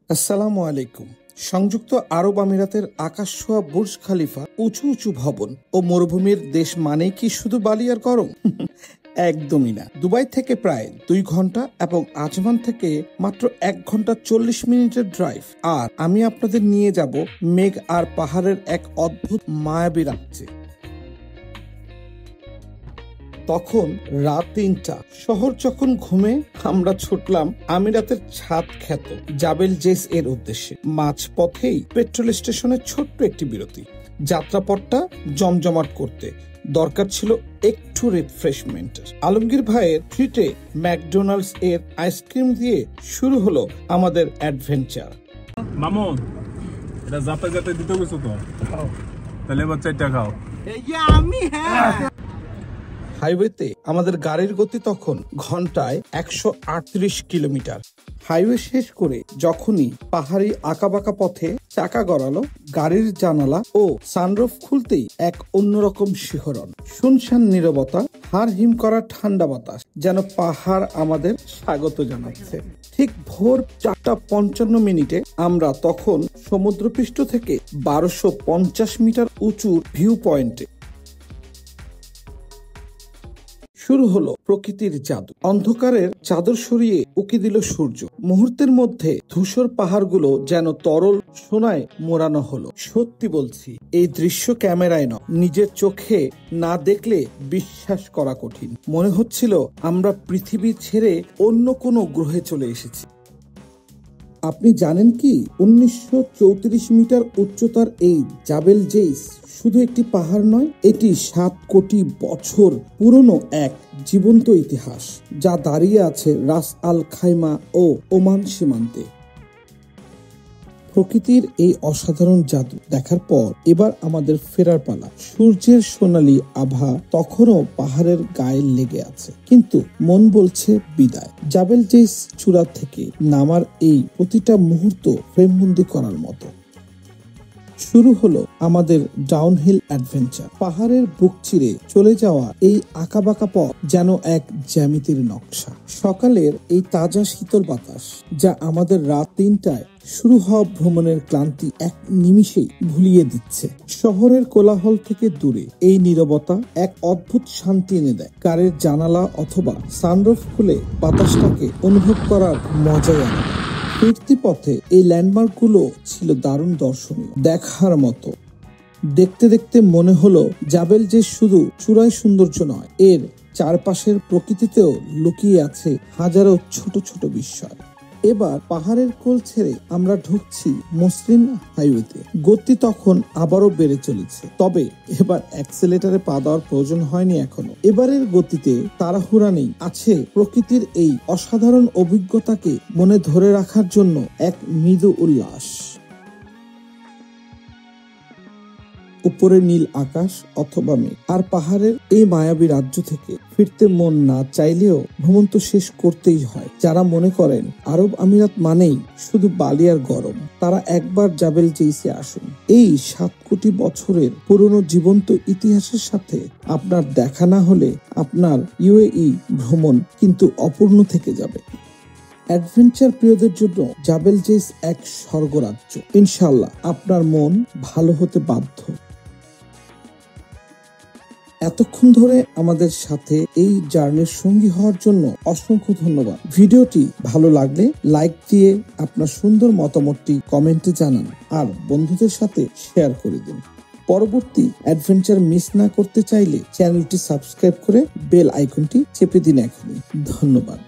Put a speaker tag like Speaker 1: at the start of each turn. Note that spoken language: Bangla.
Speaker 1: আসসালামু আলাইকুম। সংযুক্ত আরব আমিরাতের আকাশ ছোঁয়া বুর্জ খালিফা, উঁচু উঁচু ভবন ও মরুভূমির দেশ মানেই কি শুধু বালি আর গরম? একদমই না। দুবাই থেকে প্রায় 2 ঘন্টা এবং আজমান থেকে মাত্র 1 ঘন্টা 40 মিনিটের ড্রাইভ। আর আমি আপনাদের নিয়ে যাব মেঘ আর পাহাড়ের এক অদ্ভুত মায়াবী রাজ্যে। তখন রাত 3টা, শহর যখন ঘুমে, আমরা ছুটলাম আমিরাতের ছাদ খ্যাত জাবেল জেস এর উদ্দেশ্যে। মাঝপথেই পেট্রোল স্টেশনের ছোট্ট একটি বিরতি। যাত্রাপথটা জমজমাট করতে দরকার ছিল একটু রিফ্রেশমেন্টের। আলমগীর ভাইয়ের ট্রিটে ম্যাকডোনাল্ডস এর আইসক্রিম দিয়ে শুরু হলো আমাদের অ্যাডভেঞ্চার।
Speaker 2: মামুন, এটা যাতে যাতে দিতে গেছো তো, তাহলে এবার 4টা খাও।
Speaker 1: হাইওয়েতে আমাদের গাড়ির গতি তখন ঘন্টায় 138 কিলোমিটার। হাইওয়ে শেষ করে যখনই পাহাড়ি আঁকাবাঁকা পথে চাকা গড়ালো, গাড়ির জানালা ও সানরুফ খুলতেই এক অন্যরকম শিহরণ। শুনশান নীরবতা, হাড় হিম করা ঠান্ডা বাতাস, যেন পাহাড় আমাদের স্বাগত জানাচ্ছে। ঠিক ভোর 4:55 মিনিটে আমরা তখন সমুদ্রপৃষ্ঠ থেকে 1250 মিটার উঁচু ভিউ পয়েন্টে। শুরু হলো প্রকৃতির জাদু। অন্ধকারের চাদর সরিয়ে উকি দিল সূর্য। মুহূর্তের মধ্যে ধূসর পাহাড়গুলো যেন তরল সোনায় মোড়ানো হলো। সত্যি বলছি, এই দৃশ্য ক্যামেরায় নয়, নিজের চোখে না দেখলে বিশ্বাস করা কঠিন। মনে হচ্ছিল আমরা পৃথিবী ছেড়ে অন্য কোনো গ্রহে চলে এসেছি। আপনি জানেন কি, 1934 মিটার উচ্চতার এই জাবেল জেইস শুধু একটি পাহাড় নয়, এটি 7 কোটি বছর পুরনো এক জীবন্ত ইতিহাস, যা দাঁড়িয়ে আছে রাস আল খাইমা ও ওমান সীমান্তে। প্রকৃতির এই অসাধারণ জাদু দেখার পর এবার আমাদের ফেরার পালা। সূর্যের সোনালী আভা তখনও পাহাড়ের গায়ে লেগে আছে, কিন্তু মন বলছে বিদায়। জাবেল জেইস চূড়া থেকে নামার এই প্রতিটা মুহূর্ত ফ্রেমবন্দি করার মতো। শুরু হলো আমাদের ডাউনহিল অ্যাডভেঞ্চার। পাহাড়ের বুক চিরে চলে যাওয়া এই আঁকাবাঁকা পথ যেন এক জ্যামিতির নকশা। সকালের এই তাজা শীতল বাতাস, যা আমাদের রাত 3টায় শুরু হওয়া ভ্রমণের ক্লান্তি এক নিমিষেই ভুলিয়ে দিচ্ছে। শহরের কোলাহল থেকে দূরে এই নীরবতা এক অদ্ভুত শান্তি এনে দেয়। গাড়ির জানালা অথবা সানরুফ খুলে বাতাসটাকে অনুভব করার মজাই আনে। ফিরতি পথে এই ল্যান্ডমার্ক গুলো ছিল দারুণ দর্শনীয়, দেখার মতো। দেখতে দেখতে মনে হলো জাবেল যে শুধু চূড়ায় সৌন্দর্য নয়, এর চারপাশের প্রকৃতিতেও লুকিয়ে আছে হাজারো ছোট ছোট বিস্ময়। এবার পাহাড়ের কোল ছেড়ে আমরা ঢুকছি মসৃণ হাইওয়েতে। গতি তখন আবারও বেড়ে চলেছে, তবে এবার অ্যাক্সেলেটারে পা দেওয়ার প্রয়োজন হয়নি এখনো। এবারের গতিতে তাড়াহুড়া নেই, আছে প্রকৃতির এই অসাধারণ অভিজ্ঞতাকে মনে ধরে রাখার জন্য এক মৃদু উল্লাস। উপরে নীল আকাশ অথবা মেঘ, আর পাহাড়ের এই মায়াবী রাজ্য থেকে ফিরতে মন না চাইলেও ভ্রমণ তো শেষ করতেই হয়। যারা মনে করেন আরব আমিরাত মানেই শুধু বালি আর গরম, তারা একবার জাবেল জেইসে আসুন। এই 7 কোটি বছরের পুরনো জীবন্ত ইতিহাসের সাথে আপনার দেখা না হলে আপনার ইউএই ভ্রমণ কিন্তু অপূর্ণ থেকে যাবে। অ্যাডভেঞ্চার প্রিয়দের জন্য জাবেল জেইস এক স্বর্গরাজ্য। ইনশাআল্লাহ আপনার মন ভালো হতে বাধ্য। এতক্ষণ ধরে আমাদের সাথে এই জার্নির সঙ্গী হওয়ার জন্য অসংখ্য ধন্যবাদ। ভিডিওটি ভালো লাগলে লাইক দিয়ে আপনার সুন্দর মতামতটি কমেন্টে জানান আর বন্ধুদের সাথে শেয়ার করে দিন। পরবর্তী অ্যাডভেঞ্চার মিস না করতে চাইলে চ্যানেলটি সাবস্ক্রাইব করে বেল আইকনটি চেপে দিন এখনই। ধন্যবাদ।